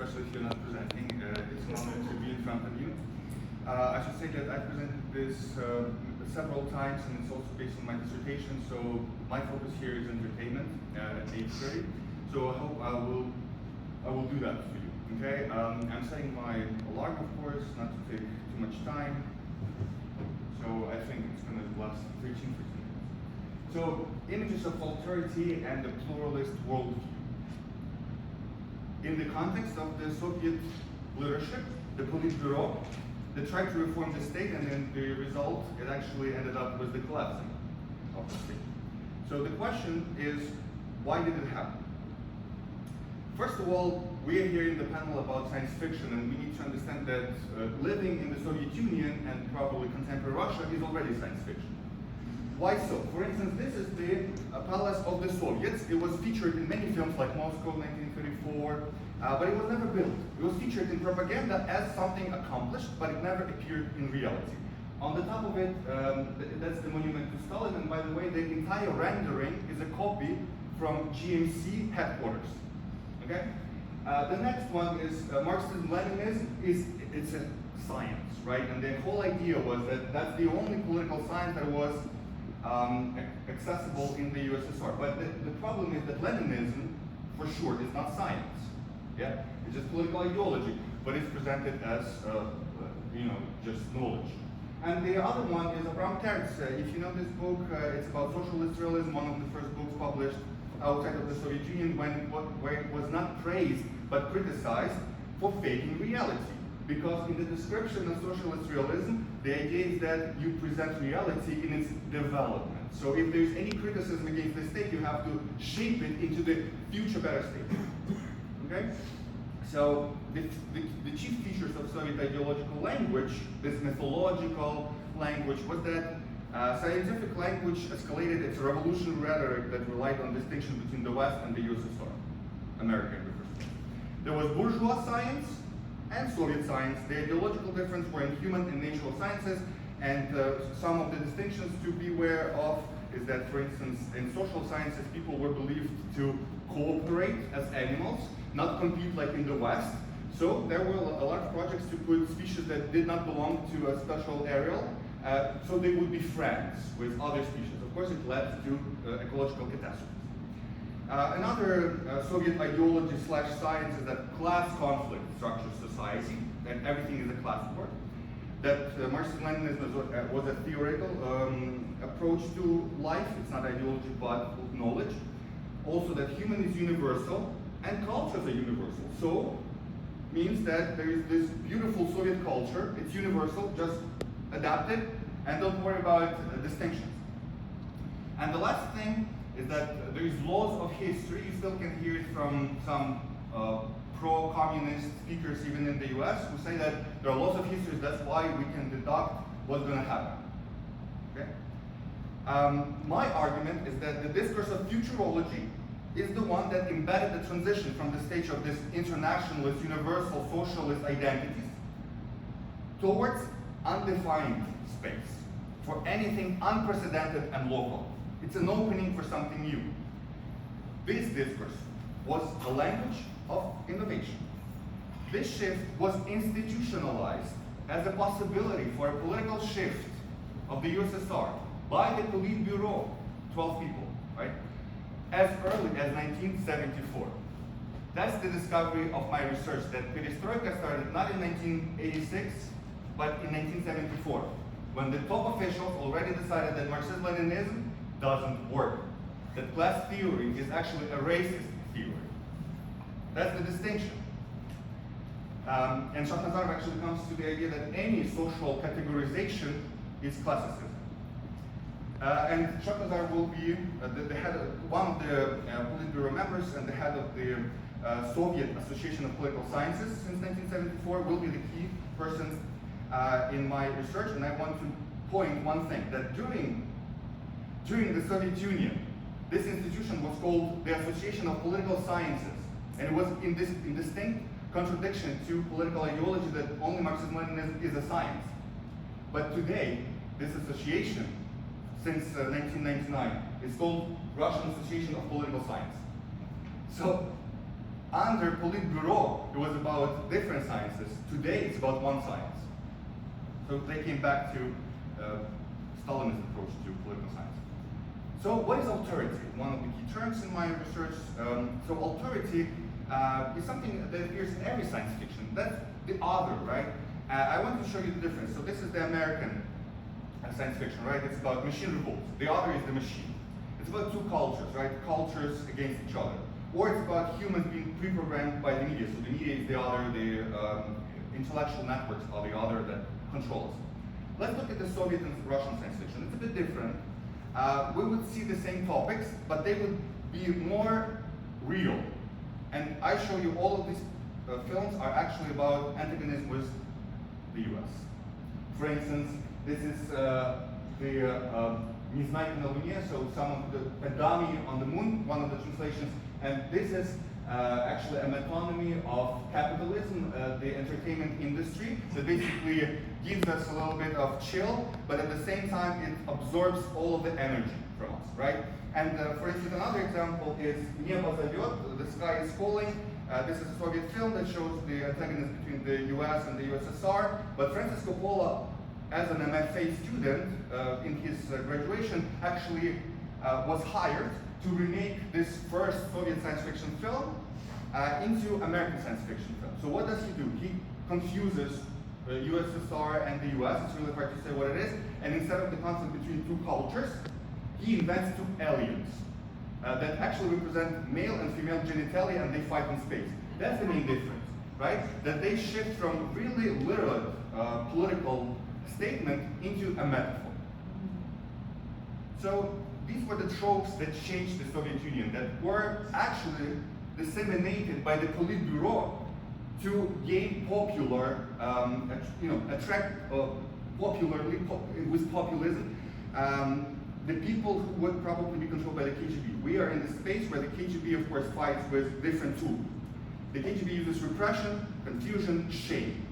especially if you're not presenting. It's an honor to be in front of you. I should say that I presented this several times, and it's also based on my dissertation, so my focus here is entertainment at 8:30. So I hope I will do that for you, okay? I'm setting my alarm, of course, not to take too much time. So I think it's going to last 13 minutes. So, images of alterity and the pluralist worldview. In the context of the Soviet leadership, the Politburo, they tried to reform the state, and then the result, it actually ended up with the collapsing of the state. So the question is, why did it happen? First of all, we are here in the panel about science fiction, and we need to understand that living in the Soviet Union and probably contemporary Russia is already science fiction. Why so? For instance, this is the palace of the Soviets. It was featured in many films like Moscow 1934, but it was never built. It was featured in propaganda as something accomplished, but it never appeared in reality. On the top of it, that's the monument to Stalin, and by the way, the entire rendering is a copy from GMC headquarters. Okay? The next one is Marxism-Leninism. It's a science, right? And the whole idea was that that's the only political science that was accessible in the USSR. But the problem is that Leninism, for sure, is not science. Yeah, it's just political ideology, but it's presented as just knowledge. And the other one is Abraham Terz. If you know this book, it's about socialist realism, one of the first books published outside of the Soviet Union, where it was not praised but criticized for faking reality. Because in the description of socialist realism, the idea is that you present reality in its development. So if there's any criticism against the state, you have to shape it into the future better state. Okay? So the chief features of Soviet ideological language, this mythological language, was that scientific language escalated its revolutionary rhetoric that relied on distinction between the West and the USSR, America in the first place. There was bourgeois science and Soviet science. The ideological difference were in human and natural sciences, and some of the distinctions to be aware of is that, for instance, in social sciences, people were believed to cooperate as animals, not compete like in the West. So there were a lot of projects to put species that did not belong to a special area, so they would be friends with other species. Of course, it led to ecological catastrophes. Another Soviet ideology / science is that class conflict structures society, and everything is a class war. That Marxism-Leninism was a theoretical approach to life. It's not ideology, but knowledge. Also that human is universal, and cultures are universal. So, means that there is this beautiful Soviet culture, it's universal, just adapt it, and don't worry about distinctions. And the last thing is that there is laws of history. You still can hear it from some pro-communist speakers even in the US who say that there are laws of history, that's why we can deduct what's going to happen. Okay? My argument is that the discourse of futurology is the one that embedded the transition from the stage of this internationalist, universal, socialist identities towards undefined space for anything unprecedented and local. It's an opening for something new. This discourse was the language of innovation. This shift was institutionalized as a possibility for a political shift of the USSR by the Politburo, 12 people, right? As early as 1974. That's the discovery of my research, that perestroika started not in 1986, but in 1974, when the top officials already decided that Marxism-Leninism doesn't work. That class theory is actually a racist theory. That's the distinction. And Shakhnazarov actually comes to the idea that any social categorization is classicism. And Shakhnazarov will be the head of, one of the Politburo members and the head of the Soviet Association of Political Sciences since 1974, will be the key person in my research. And I want to point one thing, that during the Soviet Union, this institution was called the Association of Political Sciences. And it was in distinct contradiction to political ideology that only Marxism-Leninism is a science. But today, this association, since 1999, is called Russian Association of Political Science. So, Under Politburo, it was about different sciences. Today, it's about one science. So they came back to Stalinist approach to political science. So what is alterity? One of the key terms in my research. So alterity is something that appears in every science fiction. That's the other, right? I want to show you the difference. So this is the American science fiction, right? It's about machine revolts. The other is the machine. It's about two cultures, right? Cultures against each other. Or it's about humans being pre-programmed by the media. So the media is the other, the intellectual networks are the other that control us. Let's look at the Soviet and Russian science fiction. It's a bit different. We would see the same topics, but they would be more real. And I show you all of these films are actually about antagonism with the US. For instance, this is the Незнайка на Луне, so a dummy on the moon, one of the translations. And this is actually a metonymy of capitalism, the entertainment industry, that basically gives us a little bit of chill, but at the same time it absorbs all of the energy from us, right? And for instance, another example is Небо зовет, the sky is calling. This is a Soviet film that shows the antagonism between the US and the USSR, but Francis Coppola, as an MFA student in his graduation, actually was hired to remake this first Soviet science fiction film into American science fiction film. So what does he do? He confuses USSR and the US, it's really hard to say what it is, and instead of the conflict between two cultures, he invents two aliens that actually represent male and female genitalia and they fight in space. That's the main difference, right? That they shift from really literal political statement into a metaphor. So these were the tropes that changed the Soviet Union, that were actually disseminated by the Politburo to gain popular, attract popularly with populism the people who would probably be controlled by the KGB. We are in the space where the KGB, of course, fights with different tools. The KGB uses repression, confusion, shame.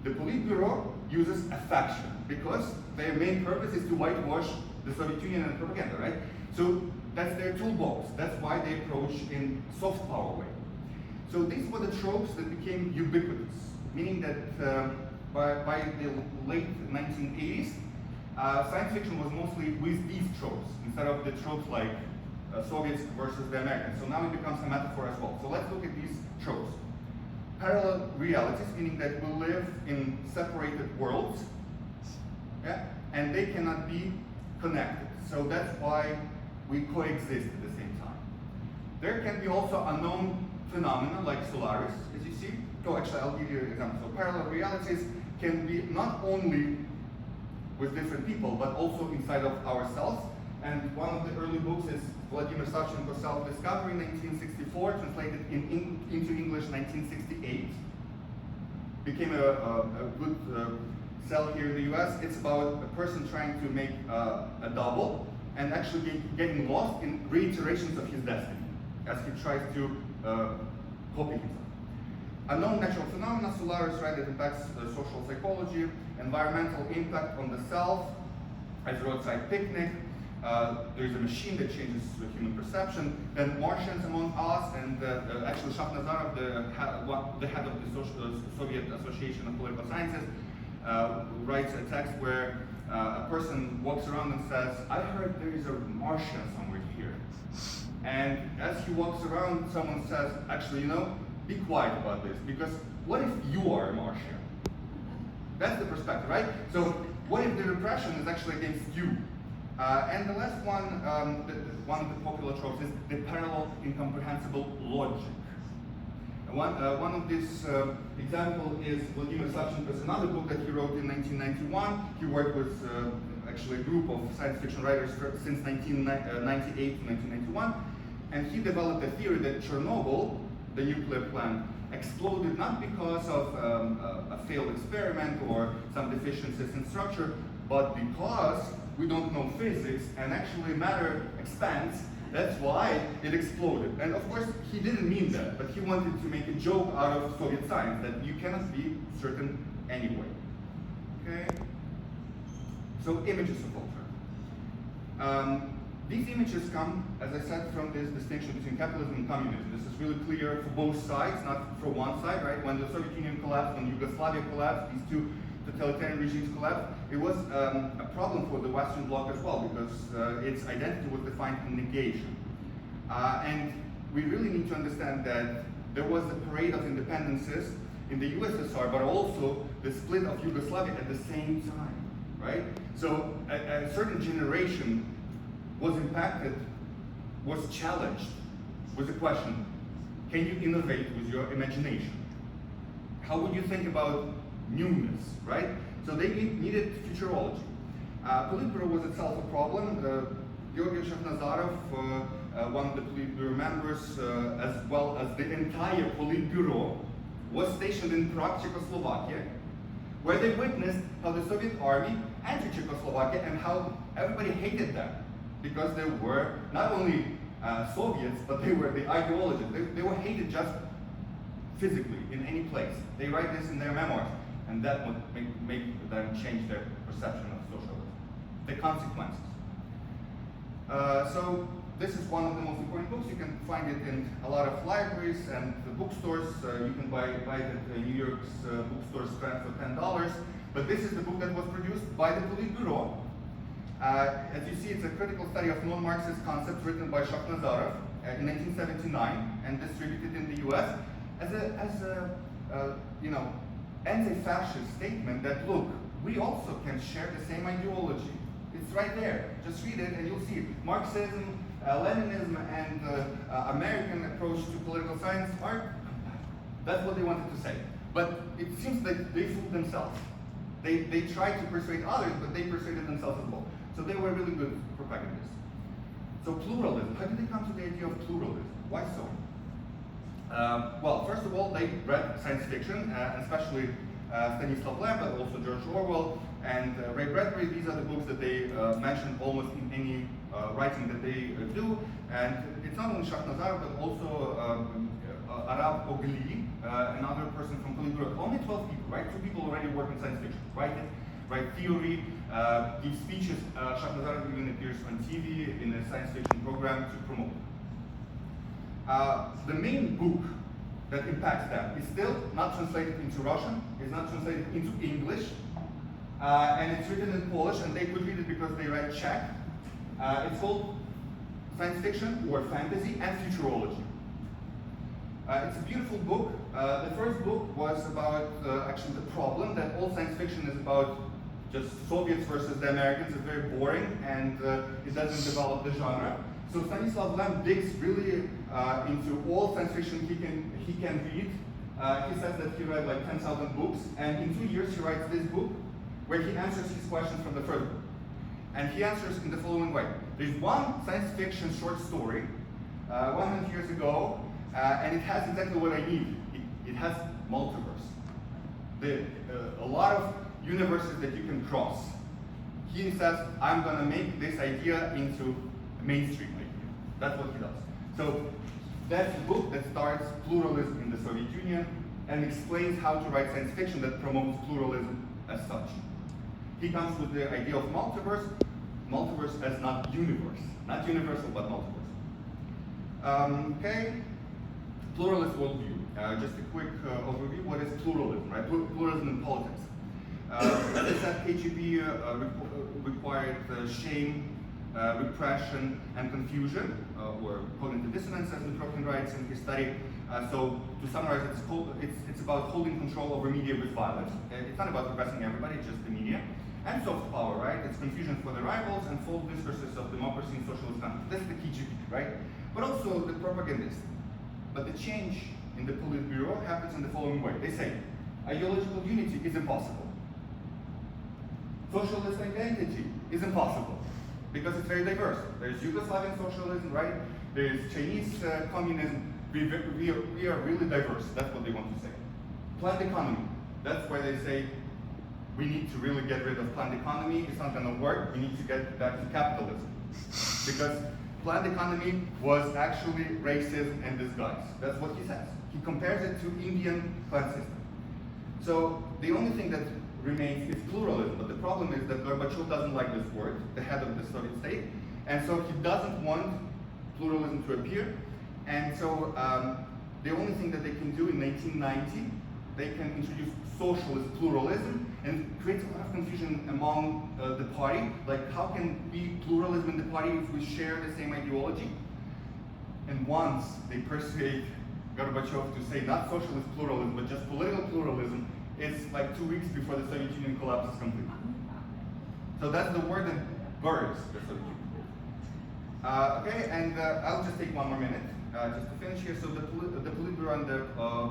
The Politburo uses affection because their main purpose is to whitewash the Soviet Union and propaganda, right? So that's their toolbox. That's why they approach in soft power way. So these were the tropes that became ubiquitous, meaning that by the late 1980s, science fiction was mostly with these tropes instead of the tropes like Soviets versus the Americans. So now it becomes a metaphor as well. So let's look at these tropes. Parallel realities, meaning that we live in separated worlds, yeah, and they cannot be connected. So that's why we coexist at the same time. There can be also unknown phenomena like Solaris, as you see. Oh, actually, I'll give you an example. So parallel realities can be not only with different people, but also inside of ourselves. And one of the early books is Vladimir Savchenko's Self-Discovery, 1964, translated into English 1968. Became a good sell here in the US. It's about a person trying to make a double and actually getting lost in reiterations of his destiny as he tries to copy himself. Unknown natural phenomena, Solaris, right, that impacts social psychology, environmental impact on the self, as roadside picnic. There's a machine that changes human perception. Then Martians among us, and actually Shakhnazarov, the head of the Soviet Association of Political Sciences, writes a text where a person walks around and says, I heard there is a Martian somewhere here. And as he walks around, someone says, actually, be quiet about this, because what if you are a Martian? That's the perspective, right? So what if the repression is actually against you? And the last one, one of the popular tropes is the parallel incomprehensible logic. One of these example is Vladimir Savchenko's another book that he wrote in 1991. He worked with actually a group of science fiction writers since 1998 to 1991. And he developed a theory that Chernobyl, the nuclear plant, exploded not because of a failed experiment or some deficiencies in structure, but because we don't know physics and actually matter expands. That's why it exploded. And of course, he didn't mean that, but he wanted to make a joke out of Soviet science that you cannot be certain anyway. Okay? So images of culture. These images come, as I said, from this distinction between capitalism and communism. This is really clear for both sides, not for one side, right? When the Soviet Union collapsed, when Yugoslavia collapsed, these two totalitarian regimes collapsed, it was a problem for the Western Bloc as well, because its identity was defined in negation. And we really need to understand that there was a parade of independences in the USSR, but also the split of Yugoslavia at the same time, right? So a certain generation was impacted, was challenged with the question, can you innovate with your imagination? How would you think about newness, right? So they needed futurology. Politburo was itself a problem. Georgy Shakhnazarov, one of the Politburo members, as well as the entire Politburo, was stationed in Prague, Czechoslovakia, where they witnessed how the Soviet army entered Czechoslovakia and how everybody hated them, because they were not only Soviets, but they were the ideologists. They were hated just physically in any place. They write this in their memoirs, and that would make them change their perception of socialism. The consequences. So this is one of the most important books. You can find it in a lot of libraries and the bookstores. You can buy it at New York's bookstore Strand for $10. But this is the book that was produced by the Politburo. As you see, it's a critical study of non-Marxist concepts written by Shakhnazarov in 1979 and distributed in the US as a anti-fascist statement that, look, we also can share the same ideology. It's right there. Just read it and you'll see it. Marxism, Leninism, and American approach to political science are compatible. That's what they wanted to say. But it seems that they fooled themselves. They tried to persuade others, but they persuaded themselves as well. So they were really good propagandists. So pluralism. How did they come to the idea of pluralism? Why so? Well, first of all, they read science fiction, especially Stanislav Lem, but also George Orwell and Ray Bradbury. These are the books that they mention almost in any writing that they do. And it's not only Shakhnazarov, but also Arab Ogli, another person from Politburo. Only 12 people, right? 2 people already work in science fiction, write theory, give speeches. Shakhnazarov even appears on TV in a science fiction program to promote. The main book that impacts them is still not translated into Russian, it's not translated into English, and it's written in Polish, and they could read it because they write Czech. It's called Science Fiction or Fantasy and Futurology. It's a beautiful book. The first book was about actually the problem that all science fiction is about just Soviets versus the Americans. It's very boring and it doesn't develop the genre. So Stanislav Lem digs really into all science fiction he can read. He says that he read like 10,000 books, and in 2 years he writes this book where he answers his questions from the first book. And he answers in the following way. There's one science fiction short story 100 years ago, and it has exactly what I need. It has multiverse. A lot of universes that you can cross. He says, I'm going to make this idea into mainstream idea. That's what he does. So that's the book that starts pluralism in the Soviet Union and explains how to write science fiction that promotes pluralism as such. He comes with the idea of multiverse as not universe. Not universal, but multiverse. Okay, pluralist worldview. Just a quick overview. What is pluralism, right? Pluralism in politics. As I said, KGB required shame, repression, and confusion, or cognitive dissonance, as Mitrokhin writes in his study. So to summarize, it's about holding control over media with violence. It's not about repressing everybody, just the media. And soft power, right? It's confusion for the rivals and false discourses of democracy and socialist countries. That's the KGB, right? But also the propagandists. But the change in the Politburo happens in the following way. They say, ideological unity is impossible. Socialist identity is impossible, because it's very diverse. There's Yugoslavian socialism, right? There's Chinese communism. We are really diverse. That's what they want to say. Planned economy. That's why they say we need to really get rid of planned economy. It's not going to work. We need to get back to capitalism. Because planned economy was actually racism in disguise. That's what he says. He compares it to Indian clan system. So the only thing that remains is pluralism. But the problem is that Gorbachev doesn't like this word, the head of the Soviet state. And so he doesn't want pluralism to appear. And so the only thing that they can do in 1990, they can introduce socialist pluralism, and it creates a lot of confusion among the party. Like, how can be pluralism in the party if we share the same ideology? And once they persuade Gorbachev to say not socialist pluralism, but just political pluralism, it's like 2 weeks before the Soviet Union collapses completely. So that's the word that buries the Soviet Union. Okay, and I'll just take 1 more minute just to finish here. So the Politburo and the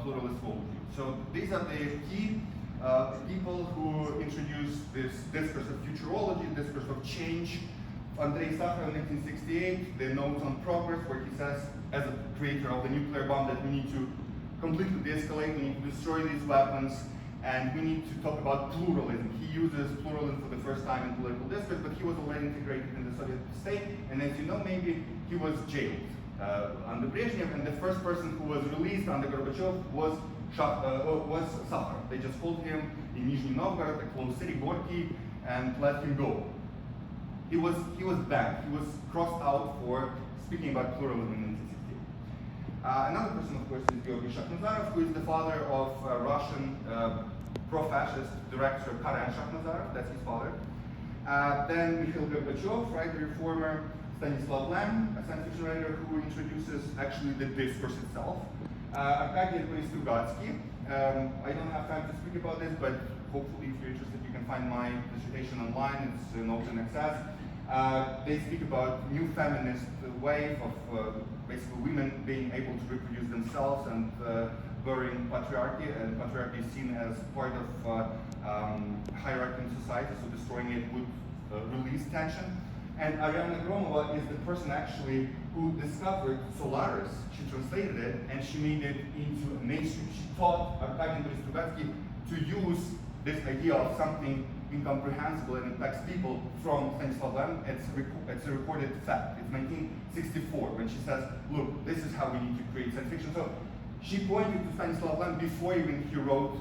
Pluralist Worldview. So these are the key people who introduced this discourse of futurology, discourse of change. Andrei Sakharov in 1968, the Notes on Progress, where he says, as a creator of the nuclear bomb, that we need to completely de-escalate, we need to destroy these weapons, and we need to talk about pluralism. He uses pluralism for the first time in political discourse, but he was already integrated in the Soviet state, and as you know, maybe he was jailed under Brezhnev, and the first person who was released under Gorbachev was Sakharov. They just called him in Nizhny Novgorod, a close city, Gorky, and let him go. He was banned. He was crossed out for speaking about pluralism in 1968. Another person, of course, is Georgy Shakhnazarov, who is the father of Russian pro-fascist director Karen Shakhnazarov. That's his father. Then Mikhail Gorbachev, right, the reformer. Stanislav Lem, a science fiction writer who introduces actually the discourse itself. Arkady Stugatsky. I don't have time to speak about this, but hopefully, if you're interested, you can find my dissertation online. It's in open access. They speak about new feminist wave of basically women being able to reproduce themselves and burying patriarchy, and patriarchy is seen as part of hierarchy in society, so destroying it would release tension. And Ariana Gromova is the person actually who discovered Solaris. She translated it and she made it into a mainstream. She taught Arkady Stugatsky to use this idea of something incomprehensible and impacts people from Stanislav Lem. It's a recorded fact. It's 1964 when she says, look, this is how we need to create science fiction. So she pointed to Stanislav Lem before even he wrote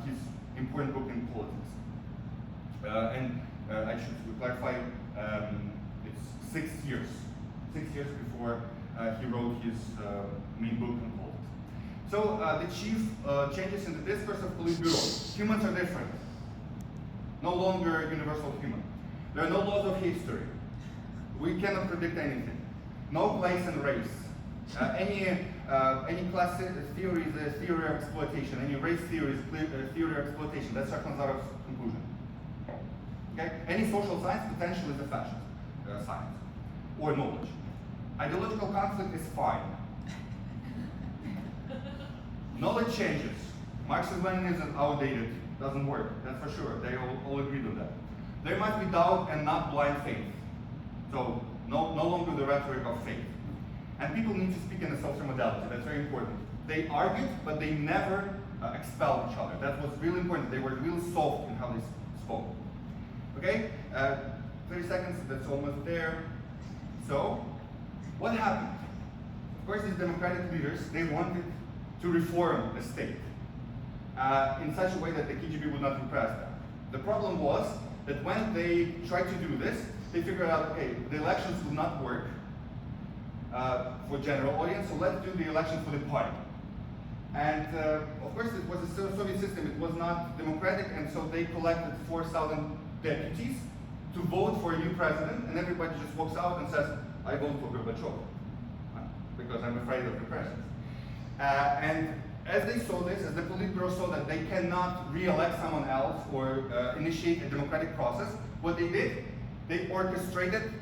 his important book in politics. I should clarify, it's 6 years. 6 years before he wrote his main book on politics. So the chief changes in the discourse of Politburo. Humans are different. No longer universal human. There are no laws of history. We cannot predict anything. No place and race. Any class theory is a theory of exploitation. Any race theory is a theory of exploitation. That's Shaknazarov's conclusion. Okay? Any social science potentially is a fascist science or knowledge. Ideological conflict is fine. Knowledge changes. Marxism-Leninism is outdated. Doesn't work. That's for sure. They all agreed on that. There must be doubt and not blind faith. So no longer the rhetoric of faith. And people need to speak in a social modality. That's very important. They argued, but they never expelled each other. That was really important. They were really soft in how they spoke. Okay? 30 seconds, that's almost there. So, what happened? Of course, these democratic leaders, they wanted to reform the state in such a way that the KGB would not repress them. The problem was that when they tried to do this, they figured out, okay, the elections would not work for general audience, so let's do the elections for the party. And of course, it was a Soviet system, it was not democratic, and so they collected 4,000 deputies to vote for a new president, and everybody just walks out and says, I vote for Gorbachev, because I'm afraid of repressions. And as they saw this, as the Politburo saw that they cannot re-elect someone else or initiate a democratic process, what they did, they orchestrated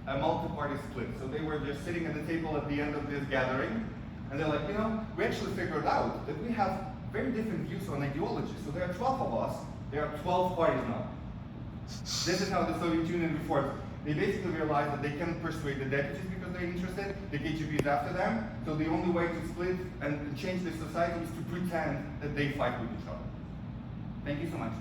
a multi-party split. So they were just sitting at the table at the end of this gathering, and they're like, we actually figured out that we have very different views on ideology. So there are 12 of us, there are 12 parties now. This is how the Soviet Union reformed. They basically realized that they cannot persuade the deputies because they're interested, the KGB is after them, so the only way to split and change the society is to pretend that they fight with each other. Thank you so much.